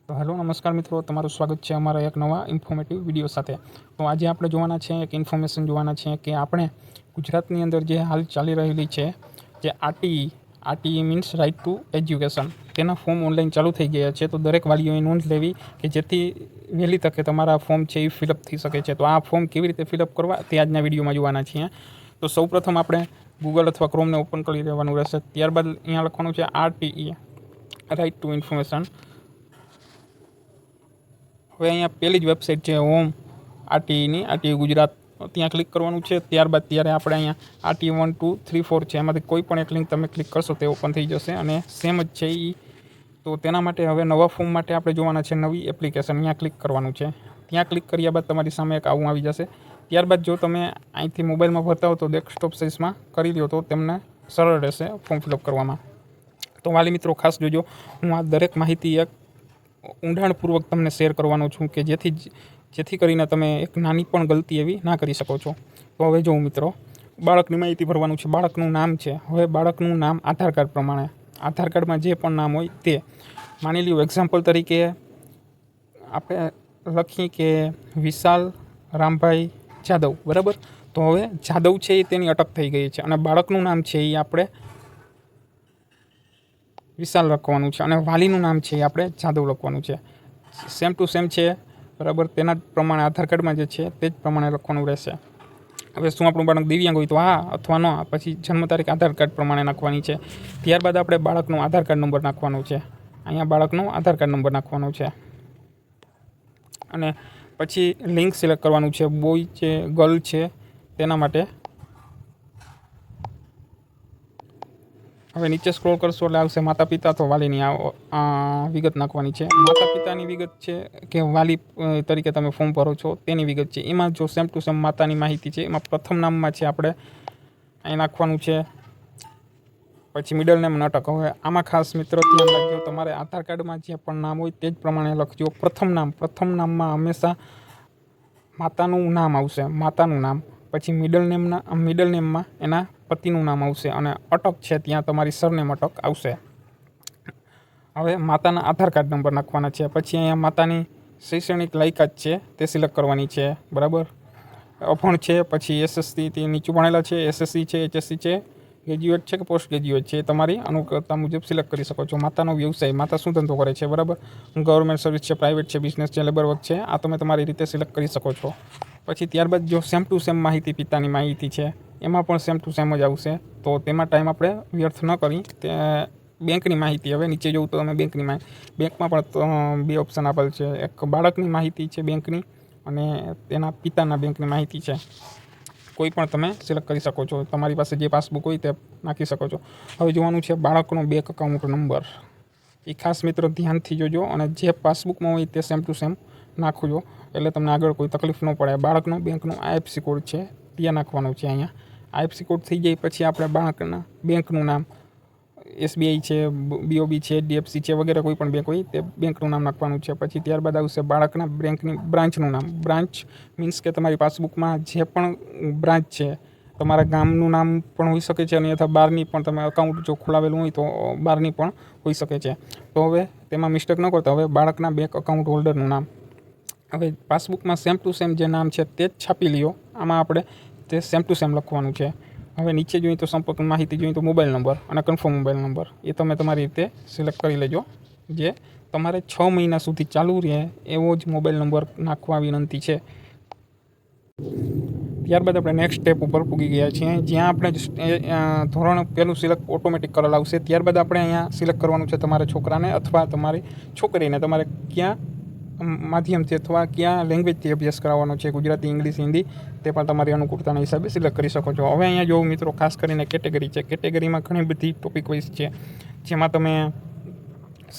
તો હેલો નમસ્કાર મિત્રો, તમારું સ્વાગત છે અમારા એક નવા ઇન્ફોર્મેટિવ વિડીયો સાથે. તો આજે આપણે જોવાના છે એક ઇન્ફોર્મેશન જોવાના છે કે આપણે ગુજરાતની અંદર જે હાલ ચાલી રહેલી છે જે RTE means right to education, તેના ફોર્મ ઓનલાઈન ચાલુ થઈ ગયા છે. તો દરેક વાલીઓએ નોંધ લેવી કે જેથી વહેલી તકે તમારા ફોર્મ છે એ ફિલઅપ થઈ શકે છે. તો આ ફોર્મ કેવી રીતે ફિલઅપ કરવા તે આજના વિડીયોમાં જોવાના છીએ. તો સૌપ્રથમ આપણે ગૂગલ અથવા ક્રોમને ઓપન કરી લેવાનું રહેશે. ત્યારબાદ અહીંયા લખવાનું છે આરટીઈ રાઇટ ટુ ઇન્ફોર્મેશન. હવે અહીંયા પહેલી જ વેબસાઇટ છે હોમ આરટીઈ ગુજરાત, ત્યાં ક્લિક કરવાનું છે. ત્યારબાદ આપણે અહીંયા આરટીઈ 1, 2, 3, 4 છે, એમાંથી કોઈ પણ એક લિંક તમે ક્લિક કરશો તે ઓપન થઈ જશે અને સેમ જ છે એ. તો તેના માટે હવે નવા ફોર્મ માટે આપણે જોવાના છે નવી એપ્લિકેશન, અહીંયા ક્લિક કરવાનું છે. ત્યાં ક્લિક કર્યા બાદ તમારી સામે એક આવું આવી જશે. ત્યારબાદ જો તમે અહીંથી મોબાઈલમાં ભરતા હો તો ડેસ્કટોપ સાઇઝમાં કરી લો તો તેમને સરળ રહેશે ફોર્મ ફિલઅપ કરવામાં. તો વાલી મિત્રો ખાસ જોજો, હું આ દરેક માહિતી એક ઊંડાણપૂર્વક તમને શેર કરવાનો છું કે જેથી કરીને તમે એક નાની પણ ગલતી એવી ના કરી શકો છો. તો હવે જો મિત્રો, બાળકની માહિતી ભરવાનું છે. બાળકનું નામ છે. હવે બાળકનું નામ આધાર કાર્ડ પ્રમાણે, આધાર કાર્ડમાં જે પણ નામ હોય તે માની લ્યો. એક્ઝામ્પલ તરીકે આપણે લખીએ કે વિશાલ રામભાઈ જાદવ, બરાબર. તો હવે જાદવ છે એ તેની અટક થઈ ગઈ છે અને બાળકનું નામ છે એ આપણે વિશાલ લખવાનું છે અને વાલીનું નામ છે એ આપણે જાદવ લખવાનું છે. સેમ ટુ સેમ છે, બરાબર. તેના જ પ્રમાણે આધાર કાર્ડમાં જે છે તે જ પ્રમાણે લખવાનું રહેશે. હવે શું આપણું બાળક દિવ્યાંગ હોય તો હા અથવા ન, પછી જન્મ તારીખ આધાર કાર્ડ પ્રમાણે નાખવાની છે. ત્યારબાદ આપણે બાળકનો આધાર કાર્ડ નંબર નાખવાનો છે. અહીંયા બાળકનો આધાર કાર્ડ નંબર નાખવાનો છે અને પછી લિંક સિલેક્ટ કરવાનું છે. બોય છે, ગર્લ છે, તેના માટે. હવે નીચે સ્ક્રોલ કરશો એટલે આવશે માતા પિતા, તો વાલીની વિગત નાખવાની છે. માતા પિતાની વિગત છે કે વાલી તરીકે તમે ફોર્મ ભરો છો તેની વિગત છે. એમાં જો સેમ ટુ સેમ માતાની માહિતી છે. એમાં પ્રથમ નામમાં છે આપણે અહીં નાખવાનું છે, પછી મિડલ નેમ નાટક. હવે આમાં ખાસ મિત્રો ધ્યાન રાખજો, તમારે આધાર કાર્ડમાં જે પણ નામ હોય તે જ પ્રમાણે લખજો. પ્રથમ નામમાં હંમેશા માતાનું નામ આવશે, માતાનું નામ. પછી મિડલ નેમમાં એના પતિનું નામ આવશે અને અટક છે ત્યાં તમારી સરનેમ અટક આવશે. હવે માતાના આધાર કાર્ડ નંબર નાખવાના છે. પછી અહીંયા માતાની શૈક્ષણિક લાયકાત છે તે સિલેક્ટ કરવાની છે, બરાબર. અભણ છે, પછી એસએસસીથી નીચું ભણેલા છે, એસએસસી છે, એચએસસી છે, ગ્રેજ્યુએટ છે કે પોસ્ટ ગ્રેજ્યુએટ છે, એ તમારી અનુકૂળતા મુજબ સિલેક્ટ કરી શકો છો. માતાનો વ્યવસાય, માતા શું ધંધો કરે છે, બરાબર. ગવર્મેન્ટ સર્વિસ છે, પ્રાઇવેટ છે, બિઝનેસ છે, લેબર વર્ક છે, આ તમે તમારી રીતે સિલેક્ટ કરી શકો છો. પછી ત્યારબાદ જો સેમ ટુ સેમ માહિતી પિતાની માહિતી છે, એમાં પણ સેમ ટુ સેમ જ આવશે. તો તેમાં ટાઈમ આપણે વ્યર્થ ન કરી. તે બેંકની માહિતી, હવે નીચે જોવું તો તમે બેંકની બેંકમાં પણ બે ઓપ્શન આપેલ છે. એક બાળકની માહિતી છે બેંકની અને તેના પિતાના બેંકની માહિતી છે. કોઈ પણ તમે સિલેક્ટ કરી શકો છો. તમારી પાસે જે પાસબુક હોય તે નાખી શકો છો. હવે જોવાનું છે બાળકનો બેંક અકાઉન્ટ નંબર. એ ખાસ મિત્રો ધ્યાનથી જોજો અને જે પાસબુકમાં હોય તે સેમ ટુ સેમ નાખજો, એટલે તમને આગળ કોઈ તકલીફ ન પડે. બાળકનો બેંકનો આઈએફસી કોડ છે ત્યાં નાખવાનો છે. અહીંયા આઈએફસી કોડ થઈ જાય પછી આપણે બાળકના બેંકનું નામ, એસબીઆઈ છે, બીઓબી છે, એચડીએફસી છે, વગેરે કોઈ પણ બેંક હોય તે બેંકનું નામ નાખવાનું છે. પછી ત્યારબાદ આવશે બાળકના બેંકની બ્રાન્ચનું નામ. બ્રાન્ચ મીન્સ કે તમારી પાસબુકમાં જે પણ બ્રાન્ચ છે, તમારા ગામનું નામ પણ હોઈ શકે છે અને અથવા બહારની પણ, તમે અકાઉન્ટ જો ખોલાવેલું હોય તો બહારની પણ હોઈ શકે છે. તો હવે તેમાં મિસ્ટેક ન કરતા. હવે બાળકના બેંક અકાઉન્ટ હોલ્ડરનું નામ, હવે પાસબુકમાં સેમ ટુ સેમ જે નામ છે તે જ છાપી લ્યો. આમાં આપણે તે સેમ ટુ સેમ લખવાનું છે. હવે નીચે જોઈએ તો સંપર્ક માહિતી જોઈએ તો મોબાઈલ નંબર અને કન્ફર્મ મોબાઈલ નંબર એ તમે તમારી રીતે સિલેક્ટ કરી લેજો. જે તમારે 6 મહિના સુધી ચાલુ રહે એવો જ મોબાઈલ નંબર નાખવા વિનંતી છે. ત્યારબાદ આપણે નેક્સ્ટ સ્ટેપ ઉપર પૂગી ગયા છીએ, જ્યાં આપણે ધોરણ પહેલું સિલેક્ટ ઓટોમેટિક કરેલ આવશે. ત્યારબાદ આપણે અહીંયા સિલેક્ટ કરવાનું છે તમારે છોકરાને અથવા તમારી છોકરીને તમારે ક્યાં માધ્યમથી અથવા ક્યાં લેંગ્વેજથી અભ્યાસ કરાવવાનો છે, ગુજરાતી, ઇંગ્લિશ, હિન્દી, તે પણ તમારી અનુકૂળતાના હિસાબે સિલેક્ટ કરી શકો છો. હવે અહીંયા જો મિત્રો ખાસ કરીને કેટેગરી છે. કેટેગરીમાં ઘણી બધી ટોપિક વાઇઝ છે, જેમાં તમે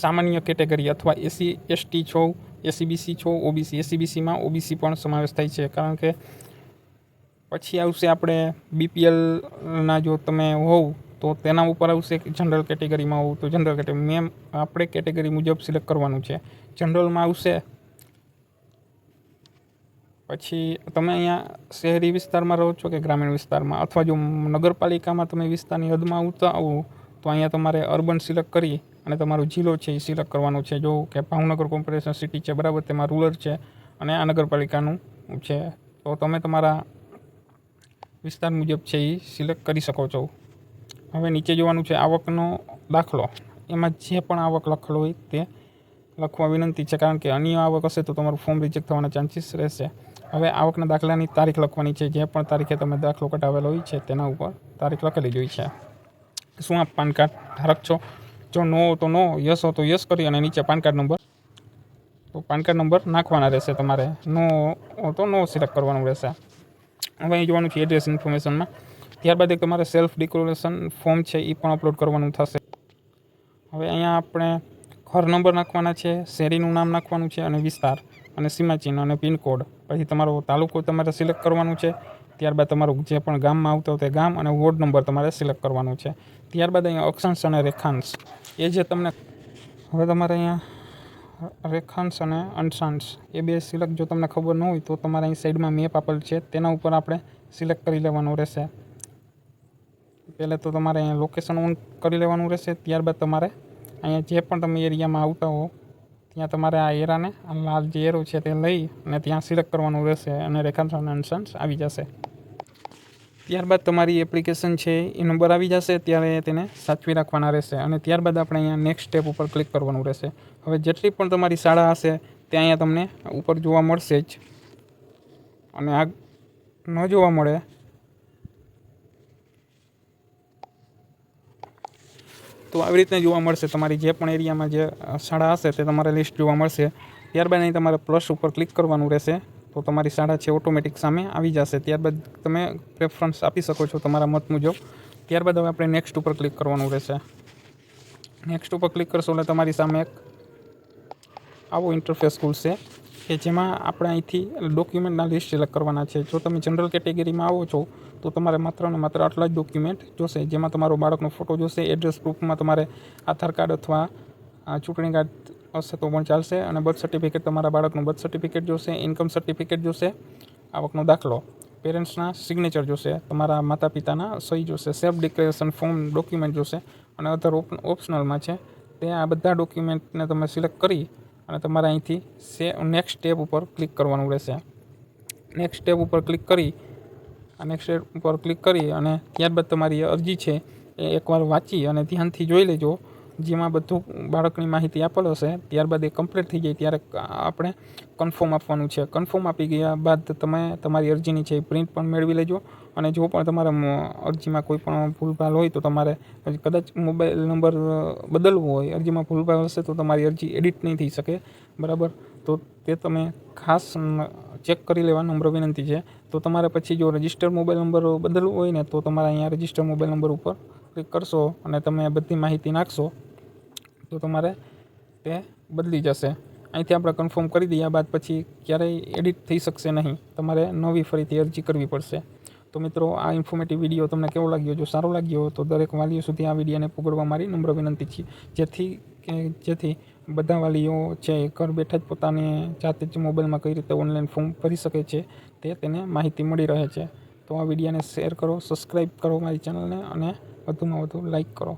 સામાન્ય કેટેગરી અથવા એસસી એસટી છો, એસીબીસી છો, ઓબીસી, એસીબીસીમાં ઓબીસી પણ સમાવેશ થાય છે. કારણ કે પછી આવશે આપણે બીપીએલના જો તમે હોવ તો તેના ઉપર આવશે. જનરલ કેટેગરીમાં હોવ તો જનરલ કેટેગરી, મેમ આપણે કેટેગરી મુજબ સિલેક્ટ કરવાનું છે. જનરલમાં આવશે. પછી તમે અહીંયા શહેરી વિસ્તારમાં રહો છો કે ગ્રામીણ વિસ્તારમાં, અથવા જો નગરપાલિકામાં તમે વિસ્તારની હદમાં આવતા આવો તો અહીંયા તમારે અર્બન સિલેક્ટ કરી અને તમારો જિલ્લો છે એ સિલેક્ટ કરવાનો છે. જો કે ભાવનગર કોર્પોરેશન સિટી છે, બરાબર, તેમાં રૂરલ છે અને આ નગરપાલિકાનું છે. તો તમે તમારા વિસ્તાર મુજબ છે એ સિલેક્ટ કરી શકો છો. હવે નીચે જોવાનું છે આવકનો દાખલો. એમાં જે પણ આવક લખેલો હોય તે લખવા વિનંતી છે, કારણ કે અન્ય આવક હશે તો તમારું ફોર્મ રિજેક્ટ થવાના ચાન્સીસ રહેશે. હવે આવકના દાખલાની તારીખ લખવાની છે. જે પણ તારીખે તમે દાખલો કઢાવેલો હોય છે તેના ઉપર તારીખ લખેલી જ હોય છે. શું આપ પાન કાર્ડ ધારક છો? જો નો હો તો નો, યસ હો તો યસ કરી અને નીચે પાન કાર્ડ નંબર, તો પાન કાર્ડ નંબર નાખવાના રહેશે તમારે. નો હો તો નો સિલેક્ટ કરવાનું રહેશે. હવે અહીં જોવાનું છે એડ્રેસ ઇન્ફોર્મેશનમાં. ત્યારબાદ એક તમારે સેલ્ફ ડિક્લેરેશન ફોર્મ છે એ પણ અપલોડ કરવાનું થશે. હવે અહીંયા આપણે ઘર નંબર નાખવાના છે, શેરીનું નામ નાખવાનું છે અને વિસ્તાર અને સીમાચિહ્ન અને પિનકોડ. પછી તમારો તાલુકો તમારે સિલેક્ટ કરવાનું છે. ત્યારબાદ તમારું જે પણ ગામમાં આવતો તે ગામ અને વોર્ડ નંબર તમારે સિલેક્ટ કરવાનું છે. ત્યારબાદ અહીંયા અક્ષાંશ અને રેખાંશ એ જે તમને, હવે તમારે અહીંયા રેખાંશ અને અંશાંશ એ બે સિલેક્ટ જો તમને ખબર ન હોય તો તમારે અહીં સાઈડમાં મેપ આપેલ છે તેના ઉપર આપણે સિલેક્ટ કરી લેવાનું રહેશે. પહેલાં તો તમારે અહીંયા લોકેશન ઓન કરી લેવાનું રહેશે. ત્યારબાદ તમારે અહીંયા જે પણ તમે એરિયામાં આવતા હો ત્યાં તમારે આ એરાને, આ લાલ જે એરો છે તે લઈ અને ત્યાં સિલેક્ટ કરવાનું રહેશે અને રેખાંશ અને અંશાંશ આવી જશે. ત્યારબાદ તમારી એપ્લિકેશન છે એ નંબર આવી જશે ત્યારે તેને સાચવી રાખવાના રહેશે અને ત્યારબાદ આપણે અહીંયા નેક્સ્ટ સ્ટેપ ઉપર ક્લિક કરવાનું રહેશે. હવે જેટલી પણ તમારી શાળા હશે તે અહીંયા તમને ઉપર જોવા મળશે જ, અને આ ન જોવા મળે તો આવી રીતના જોવા મળશે. તમારી જે પણ એરિયામાં જે શાળા હશે તે તમારે લિસ્ટ જોવા મળશે. ત્યારબાદ અહીં તમારે પ્લસ ઉપર ક્લિક કરવાનું રહેશે તો તમારી શાળા છે ઓટોમેટિક સામે આવી જશે. ત્યારબાદ તમે પ્રેફરન્સ આપી શકો છો તમારા મત મુજબ. ત્યારબાદ હવે આપણે નેક્સ્ટ ઉપર ક્લિક કરવાનું રહેશે. નેક્સ્ટ ઉપર ક્લિક કરશો એટલે તમારી સામે એક આવો ઇન્ટરફેસ ખુલશે કે જેમાં આપણે અહીંથી ડોક્યુમેન્ટના લિસ્ટ સિલેક્ટ કરવાના છે. જો તમે જનરલ કેટેગરીમાં આવો છો તો તમારે માત્ર ને માત્ર આટલા જ ડોક્યુમેન્ટ જોશે, જેમાં તમારો બાળકનો ફોટો જોશે. એડ્રેસ પ્રૂફમાં તમારે આધાર કાર્ડ અથવા ચૂંટણી કાર્ડ હશે તો પણ ચાલશે, અને બર્થ સર્ટિફિકેટ, તમારા બાળકનું બર્થ સર્ટિફિકેટ જોશે, ઇન્કમ સર્ટિફિકેટ જોશે, આવકનો દાખલો, પેરેન્ટ્સના સિગ્નેચર જોશે, તમારા માતા પિતાના સહી જોશે, સેલ્ફ ડિક્લેરેશન ફોર્મ ડોક્યુમેન્ટ જોશે અને અધર ઓપ્શનલમાં છે તે આ બધા ડોક્યુમેન્ટને તમે સિલેક્ટ કરી અને તમારે અહીંથી નેક્સ્ટ સ્ટેપ ઉપર ક્લિક કરવાનું રહેશે. નેક્સ્ટ સ્ટેપ ઉપર ક્લિક કરી અને ત્યારબાદ તમારી અરજી છે એ એકવાર વાંચી અને ધ્યાનથી જોઈ લેજો, જેમાં બધું બાળકની માહિતી આપેલ હશે. ત્યારબાદ એ કમ્પ્લીટ થઈ જાય ત્યારે આપણે કન્ફર્મ આપવાનું છે. કન્ફર્મ આપી ગયા બાદ તમે તમારી અરજીની છે એ પ્રિન્ટ પણ મેળવી લેજો. અને જો પણ તમારા અરજીમાં કોઈ પણ ભૂલભાલ હોય તો તમારે કદાચ મોબાઈલ નંબર બદલવો હોય, અરજીમાં ભૂલભાલ હશે તો તમારી અરજી એડિટ નહીં થઈ શકે, બરાબર. તો તે તમે ખાસ ચેક કરી લેવા નમ્ર વિનંતી છે. તો તમારે પછી જો રજિસ્ટર મોબાઈલ નંબર બદલવો હોય ને તો તમારે અહીંયા રજિસ્ટર મોબાઈલ નંબર ઉપર ક્લિક કરશો અને તમે બધી માહિતી નાખશો તો તમારે તે બદલી જશે. અહીંથી આપણે કન્ફર્મ કરી દઈએ બાદ પછી ક્યારેય એડિટ થઈ શકશે નહીં, તમારે નવી ફરીથી અરજી કરવી પડશે. તો મિત્રો, આ ઇન્ફોર્મેટિવ વિડીયો તમને કેવો લાગ્યો? જો સારો લાગ્યો તો દરેક વાલીઓ સુધી આ વિડીયોને પહોંચાડવા મારી નમ્ર વિનંતી છે, જેથી બધા વાલીઓ છે ઘર બેઠા જ પોતાની જાતે જ મોબાઈલમાં કઈ રીતે ઓનલાઈન ફોર્મ ભરી શકે છે તેને માહિતી મળી રહે છે. તો આ વિડીયોને શેર કરો, સબસ્ક્રાઈબ કરો મારી ચેનલને અને વધુમાં વધુ લાઈક કરો.